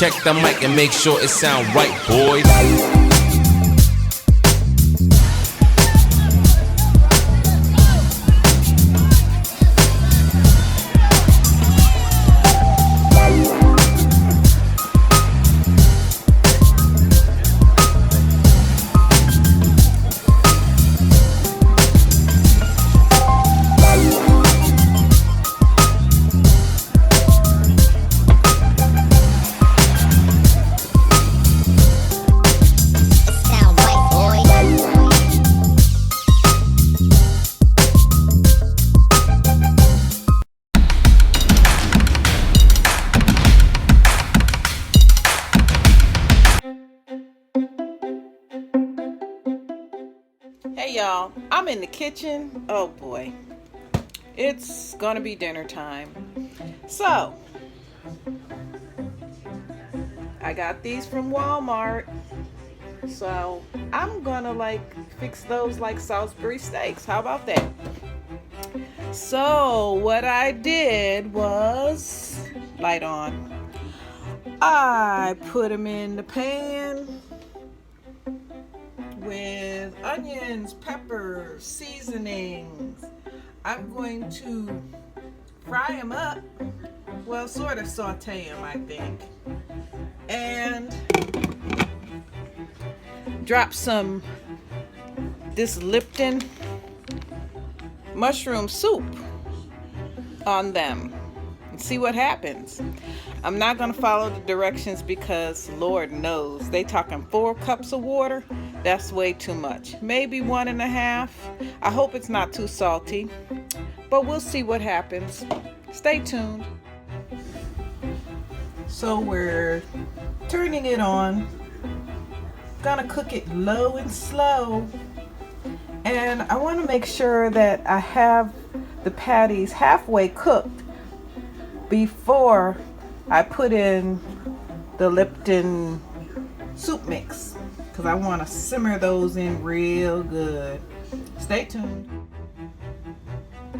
Check the mic and make sure it sound right, boys. Hey y'all, I'm in the kitchen. Oh boy, it's gonna be dinner time. So I got these from Walmart, so I'm gonna fix those like Salisbury steaks. How about that? So what I did was light on. I put them in the pan with onions, peppers, seasonings. I'm going to fry them up. Well, sort of saute them, I think. And drop this Lipton mushroom soup on them and see what happens. I'm not going to follow the directions because Lord knows they talking 4 cups of water. That's way too much. Maybe 1.5. I hope it's not too salty, but we'll see what happens. Stay tuned. So we're turning it on. Gonna cook it low and slow. And I want to make sure that I have the patties halfway cooked before I put in the Lipton soup mix, because I want to simmer those in real good. Stay tuned.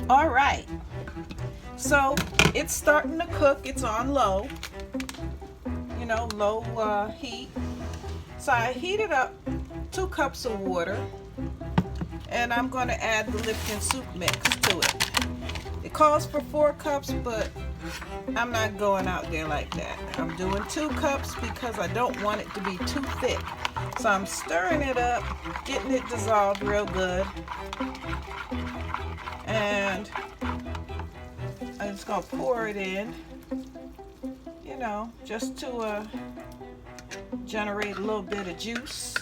All right, so it's starting to cook. It's on low, low heat. So I heated up 2 cups of water, and I'm going to add the Lipton soup mix to it. It calls for 4 cups, but I'm not going out there like that. I'm doing 2 cups because I don't want it to be too thick. So I'm stirring it up, getting it dissolved real good. And I'm just going to pour it in, just to generate a little bit of juice,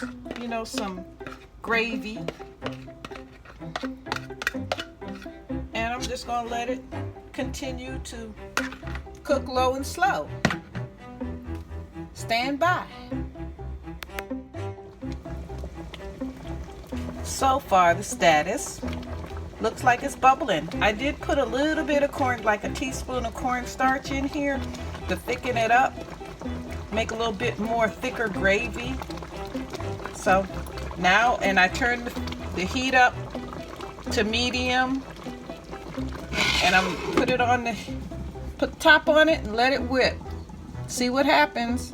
some gravy. And I'm just going to let it continue to cook low and slow. Stand by. So far, the status looks like it's bubbling. I did put a little bit of corn, like a teaspoon of cornstarch in here to thicken it up, make a little bit more thicker gravy. So now, and I turned the heat up to medium, and I'm put the top on it and let it whip. See what happens.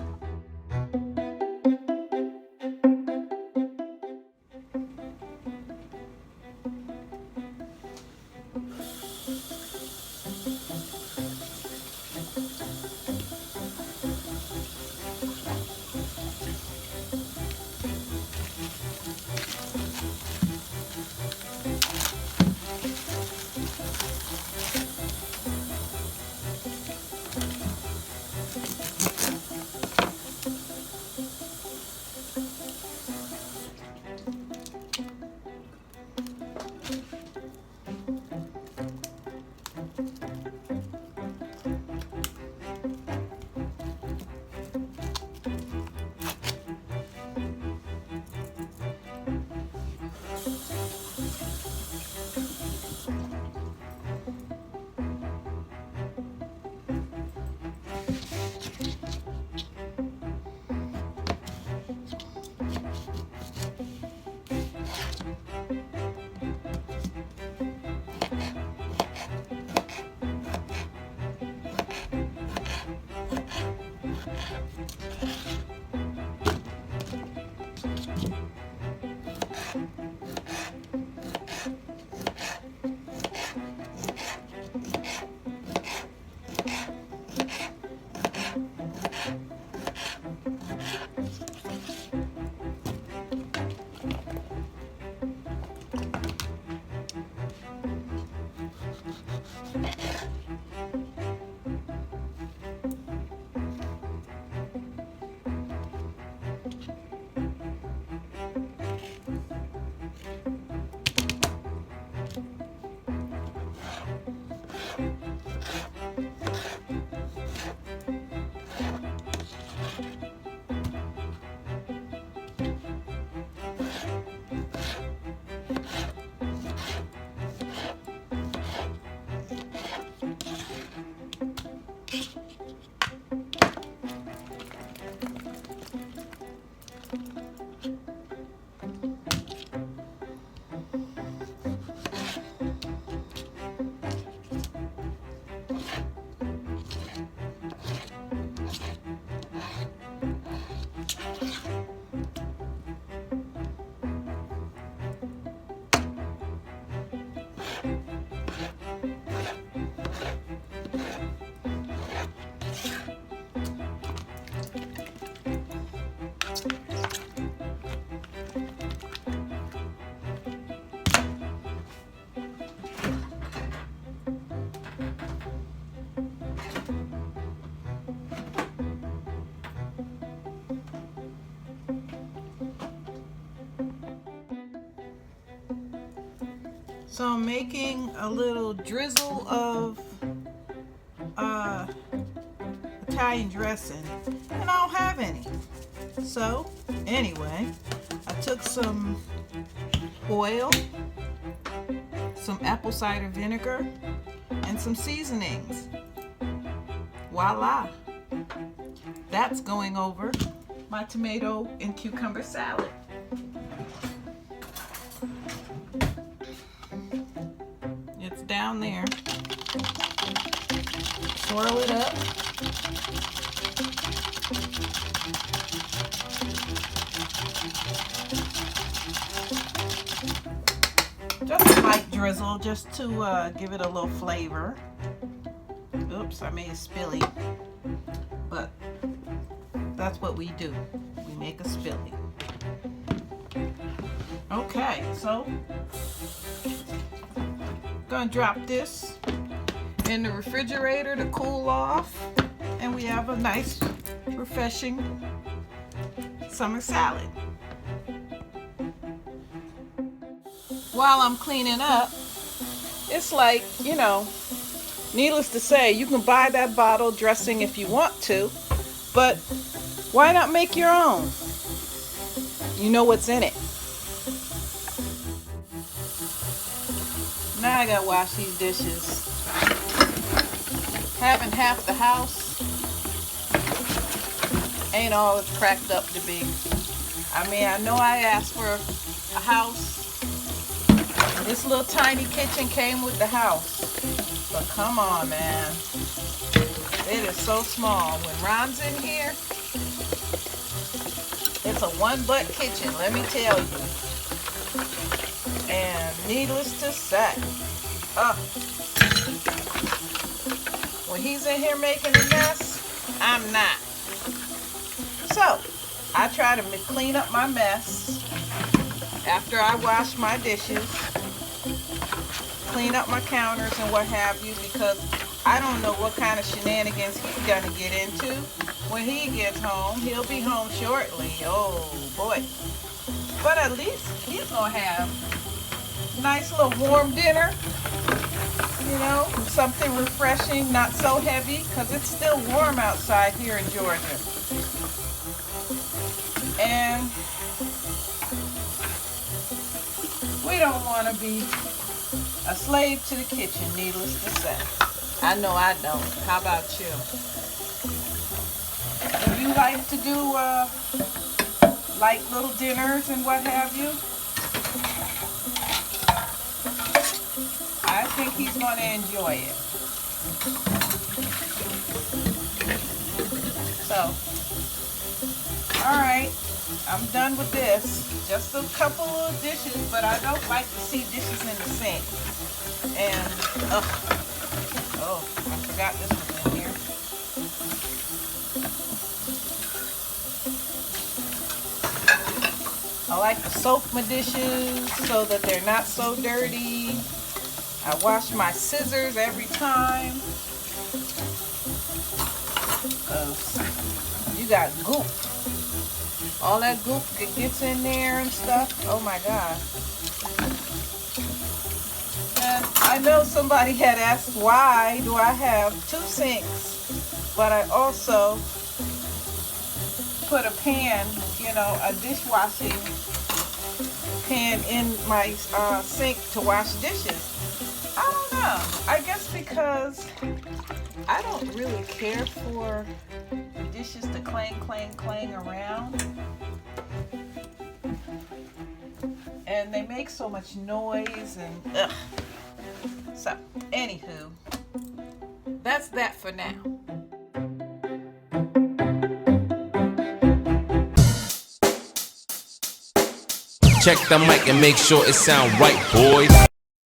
So I'm making a little drizzle of Italian dressing, and I don't have any. So anyway, I took some oil, some apple cider vinegar, and some seasonings. Voila! That's going over my tomato and cucumber salad. It's down there. Swirl it up. Just a light drizzle, just to give it a little flavor. Oops, I made a spilly. But that's what we do. We make a spilly. Okay, so gonna drop this in the refrigerator to cool off, and we have a nice, refreshing summer salad. While I'm cleaning up, it's like, you know, needless to say, you can buy that bottle dressing if you want to, but why not make your own? You know what's in it. Now I gotta wash these dishes. Having half the house ain't all it's cracked up to be. I mean, I know I asked for a house. This little tiny kitchen came with the house. But come on, man. It is so small. When Ron's in here, it's a one-butt kitchen, let me tell you. And needless to say, when he's in here making a mess, I'm not. So, I try to clean up my mess after I wash my dishes, clean up my counters and what have you, because I don't know what kind of shenanigans he's gonna get into when he gets home. He'll be home shortly. Oh boy. But at least he's gonna have a nice little warm dinner, you know, something refreshing, not so heavy, because it's still warm outside here in Georgia. And we don't want to be a slave to the kitchen, needless to say. I know I don't. How about you? Do you like to do light little dinners and what have you? I think he's going to enjoy it. So, alright, I'm done with this. Just a couple of dishes, but I don't like to see dishes in the sink. And, oh, I forgot this one in here. I like to soak my dishes so that they're not so dirty. I wash my scissors every time. You got goop. All that goop that gets in there and stuff. Oh my God. And I know somebody had asked, why do I have 2 sinks, but I also put a pan, you know, a dishwashing pan in my sink to wash dishes. I don't know. I guess because I don't really care for the dishes to clang around. And they make so much noise and ugh. So, anywho, that's that for now. Check the mic and make sure it sound right, boys.